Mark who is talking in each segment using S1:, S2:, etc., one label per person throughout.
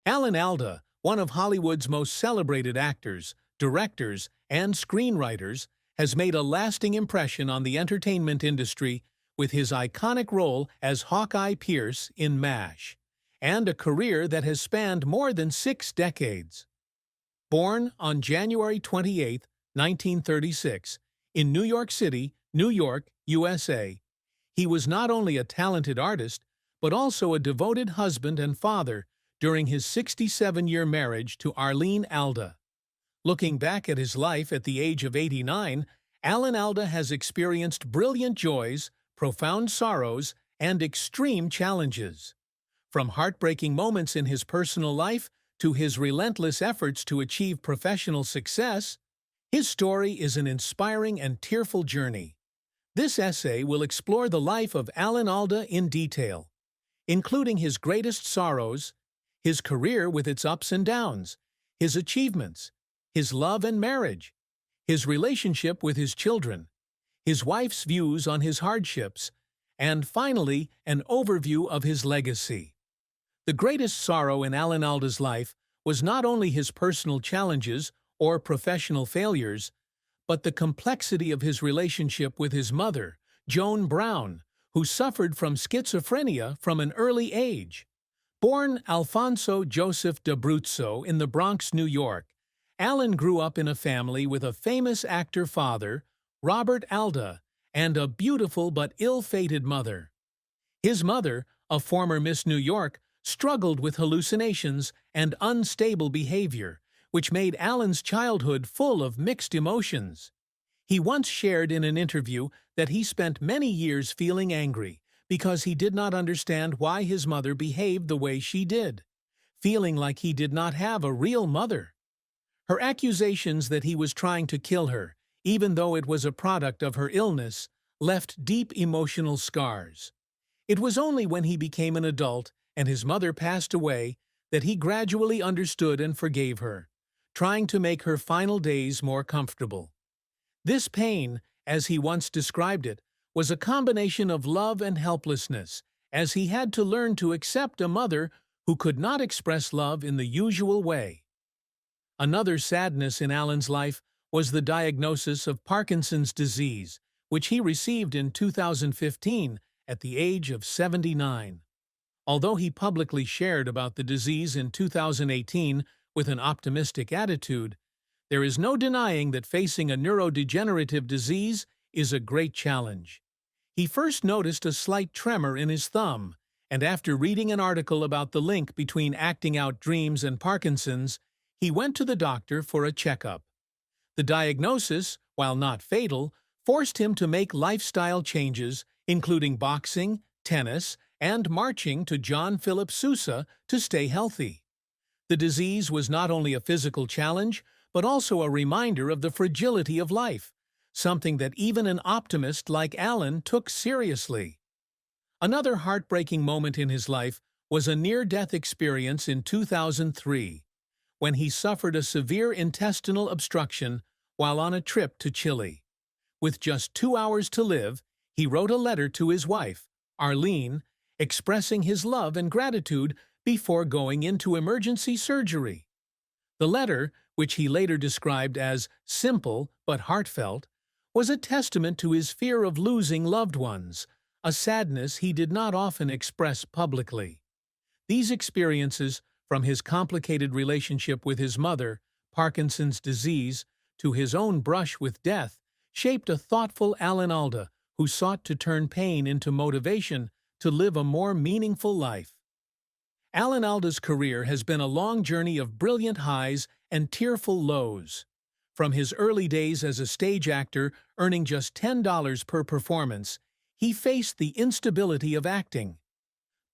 S1: Alan Alda, one of Hollywood's most celebrated actors, directors, and screenwriters, has made a lasting impression on the entertainment industry with his iconic role as Hawkeye Pierce in MASH, and a career that has spanned more than 6 decades. Born on January 28, 1936, in New York City, New York, USA, he was not only a talented artist, but also a devoted husband and father during his 67-year marriage to Arlene Alda. Looking back at his life at the age of 89, Alan Alda has experienced brilliant joys, profound sorrows, and extreme challenges. From heartbreaking moments in his personal life to his relentless efforts to achieve professional success, his story is an inspiring and tearful journey. This essay will explore the life of Alan Alda in detail, including his greatest sorrows, his career with its ups and downs, his achievements, his love and marriage, his relationship with his children, his wife's views on his hardships, and finally, an overview of his legacy. The greatest sorrow in Alan Alda's life was not only his personal challenges or professional failures, but the complexity of his relationship with his mother, Joan Browne, who suffered from schizophrenia from an early age. Born Alfonso Joseph d'Abruzzo in the Bronx, New York, Alan grew up in a family with a famous actor father, Robert Alda, and a beautiful but ill-fated mother. His mother, a former Miss New York, struggled with hallucinations and unstable behavior, which made Alan's childhood full of mixed emotions. He once shared in an interview that he spent many years feeling angry because he did not understand why his mother behaved the way she did, feeling like he did not have a real mother. Her accusations that he was trying to kill her, even though it was a product of her illness, left deep emotional scars. It was only when he became an adult and his mother passed away that he gradually understood and forgave her, trying to make her final days more comfortable. This pain, as he once described it, was a combination of love and helplessness, as he had to learn to accept a mother who could not express love in the usual way. Another sadness in Alan's life was the diagnosis of Parkinson's disease, which he received in 2015 at the age of 79. Although he publicly shared about the disease in 2018 with an optimistic attitude, there is no denying that facing a neurodegenerative disease is a great challenge. He first noticed a slight tremor in his thumb, and after reading an article about the link between acting out dreams and Parkinson's, he went to the doctor for a checkup. The diagnosis, while not fatal, forced him to make lifestyle changes, including boxing, tennis, and marching to John Philip Sousa to stay healthy. The disease was not only a physical challenge, but also a reminder of the fragility of life, something that even an optimist like Alan took seriously. Another heartbreaking moment in his life was a near-death experience in 2003, when he suffered a severe intestinal obstruction while on a trip to Chile. With just 2 hours to live, he wrote a letter to his wife, Arlene, expressing his love and gratitude before going into emergency surgery. The letter, which he later described as simple but heartfelt, was a testament to his fear of losing loved ones, a sadness he did not often express publicly. These experiences, from his complicated relationship with his mother, Parkinson's disease, to his own brush with death, shaped a thoughtful Alan Alda who sought to turn pain into motivation to live a more meaningful life. Alan Alda's career has been a long journey of brilliant highs and tearful lows. From his early days as a stage actor earning just $10 per performance, he faced the instability of acting.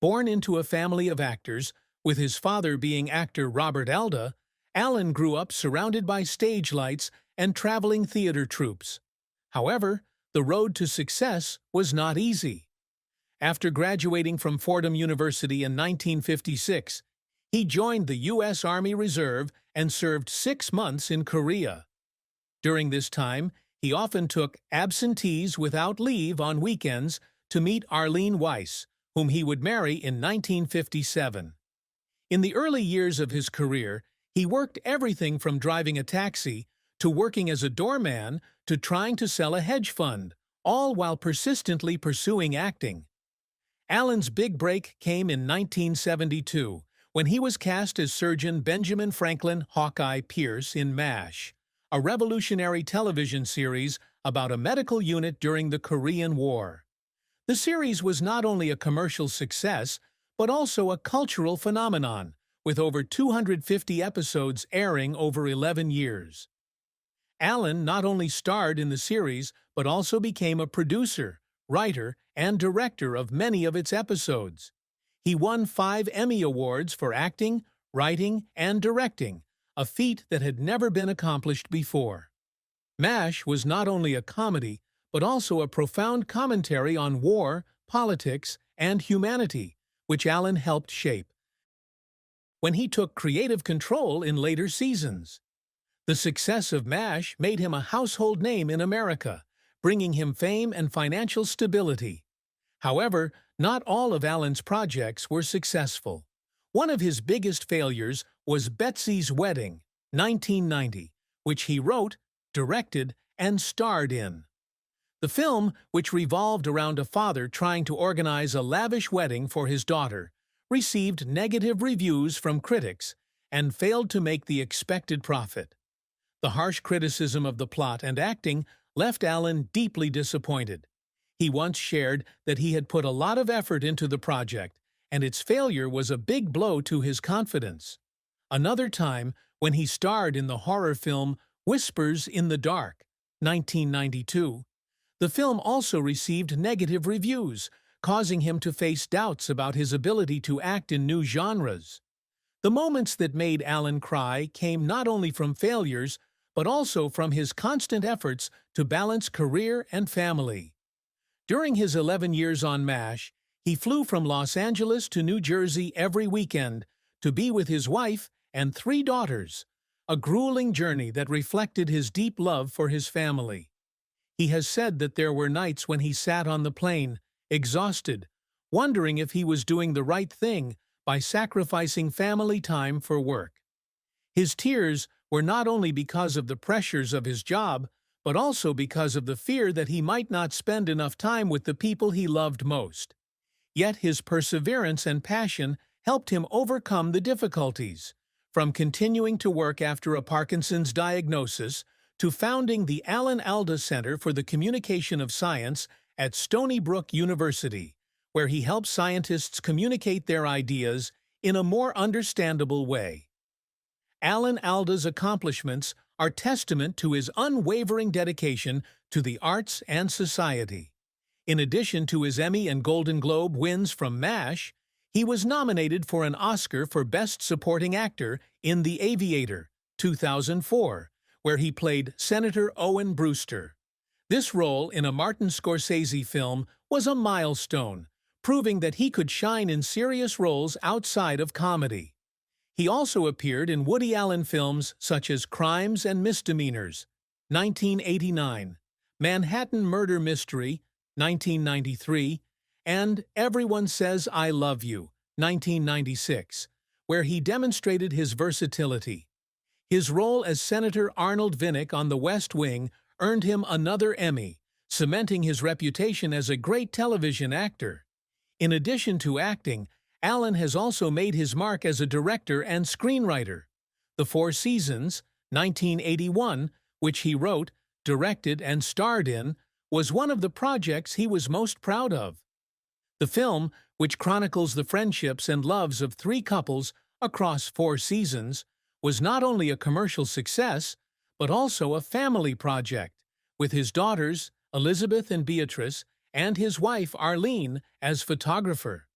S1: Born into a family of actors, with his father being actor Robert Alda, Alan grew up surrounded by stage lights and traveling theater troupes. However, the road to success was not easy. After graduating from Fordham University in 1956, he joined the U.S. Army Reserve and served 6 months in Korea. During this time, he often took absentees without leave on weekends to meet Arlene Weiss, whom he would marry in 1957. In the early years of his career, he worked everything from driving a taxi to working as a doorman to trying to sell a hedge fund, all while persistently pursuing acting. Allen's big break came in 1972, when he was cast as Surgeon Benjamin Franklin Hawkeye Pierce in MASH, a revolutionary television series about a medical unit during the Korean War. The series was not only a commercial success, but also a cultural phenomenon, with over 250 episodes airing over 11 years. Allen not only starred in the series, but also became a producer, writer, and director of many of its episodes. He won 5 Emmy Awards for acting, writing, and directing, a feat that had never been accomplished before. MASH was not only a comedy, but also a profound commentary on war, politics, and humanity, which Allen helped shape when he took creative control in later seasons. The success of MASH made him a household name in America, bringing him fame and financial stability. However, not all of Allen's projects were successful. One of his biggest failures was Betsy's Wedding, 1990, which he wrote, directed, and starred in. The film, which revolved around a father trying to organize a lavish wedding for his daughter, received negative reviews from critics and failed to make the expected profit. The harsh criticism of the plot and acting left Allen deeply disappointed. He once shared that he had put a lot of effort into the project, and its failure was a big blow to his confidence. Another time, when he starred in the horror film Whispers in the Dark, 1992, the film also received negative reviews, causing him to face doubts about his ability to act in new genres. The moments that made Allen cry came not only from failures, but also from his constant efforts to balance career and family. During his 11 years on MASH, he flew from Los Angeles to New Jersey every weekend to be with his wife and 3 daughters, a grueling journey that reflected his deep love for his family. He has said that there were nights when he sat on the plane, exhausted, wondering if he was doing the right thing by sacrificing family time for work. His tears were not only because of the pressures of his job, but also because of the fear that he might not spend enough time with the people he loved most. Yet his perseverance and passion helped him overcome the difficulties, from continuing to work after a Parkinson's diagnosis to founding the Robert Alda Center for the Communication of Science at Stony Brook University, where he helps scientists communicate their ideas in a more understandable way. Robert Alda's accomplishments are testament to his unwavering dedication to the arts and society. In addition to his Emmy and Golden Globe wins from MASH, he was nominated for an Oscar for Best Supporting Actor in The Aviator, 2004, where he played Senator Owen Brewster. This role in a Martin Scorsese film was a milestone, proving that he could shine in serious roles outside of comedy. He also appeared in Woody Allen films such as Crimes and Misdemeanors, 1989, Manhattan Murder Mystery, 1993, and Everyone Says I Love You, 1996, where he demonstrated his versatility. His role as Senator Arnold Vinnick on The West Wing earned him another Emmy, cementing his reputation as a great television actor. In addition to acting, Allen has also made his mark as a director and screenwriter. The Four Seasons, 1981, which he wrote, directed, and starred in, was one of the projects he was most proud of. The film, which chronicles the friendships and loves of 3 couples across 4 seasons, was not only a commercial success, but also a family project, with his daughters, Elizabeth and Beatrice, and his wife, Arlene, as photographer.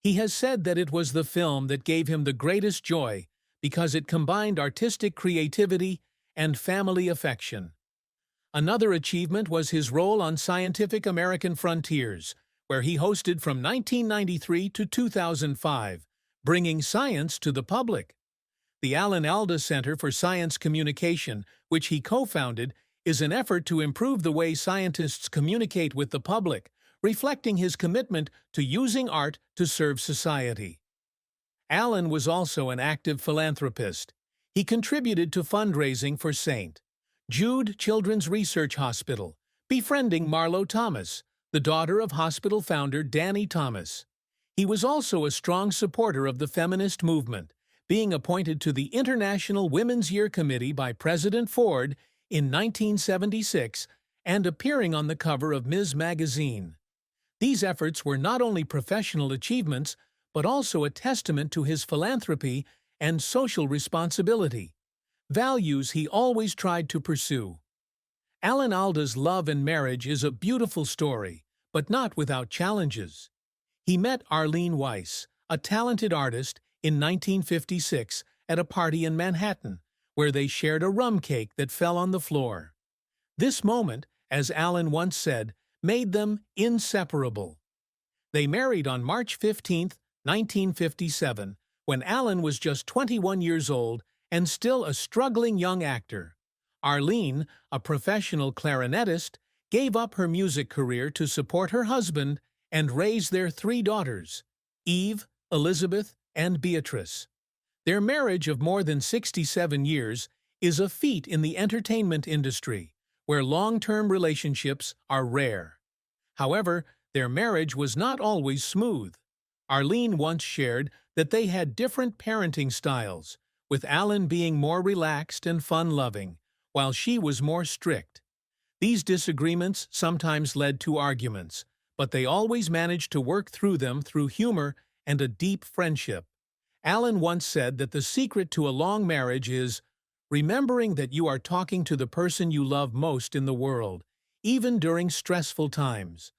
S1: He has said that it was the film that gave him the greatest joy because it combined artistic creativity and family affection. Another achievement was his role on Scientific American Frontiers, where he hosted from 1993 to 2005, bringing science to the public. The Robert Alda Center for Science Communication, which he co-founded, is an effort to improve the way scientists communicate with the public, reflecting his commitment to using art to serve society. Alan was also an active philanthropist. He contributed to fundraising for St. Jude Children's Research Hospital, befriending Marlo Thomas, the daughter of hospital founder Danny Thomas. He was also a strong supporter of the feminist movement, being appointed to the International Women's Year Committee by President Ford in 1976 and appearing on the cover of Ms. Magazine. These efforts were not only professional achievements, but also a testament to his philanthropy and social responsibility, values he always tried to pursue. Alan Alda's love and marriage is a beautiful story, but not without challenges. He met Arlene Weiss, a talented artist, in 1956 at a party in Manhattan, where they shared a rum cake that fell on the floor. This moment, as Alan once said, made them inseparable. They married on March 15, 1957, when Alan was just 21 years old and still a struggling young actor. Arlene, a professional clarinetist, gave up her music career to support her husband and raise their 3 daughters, Eve, Elizabeth, and Beatrice. Their marriage of more than 67 years is a feat in the entertainment industry, where long-term relationships are rare. However, their marriage was not always smooth. Arlene once shared that they had different parenting styles, with Alan being more relaxed and fun-loving, while she was more strict. These disagreements sometimes led to arguments, but they always managed to work through them through humor and a deep friendship. Alan once said that the secret to a long marriage is remembering that you are talking to the person you love most in the world, even during stressful times.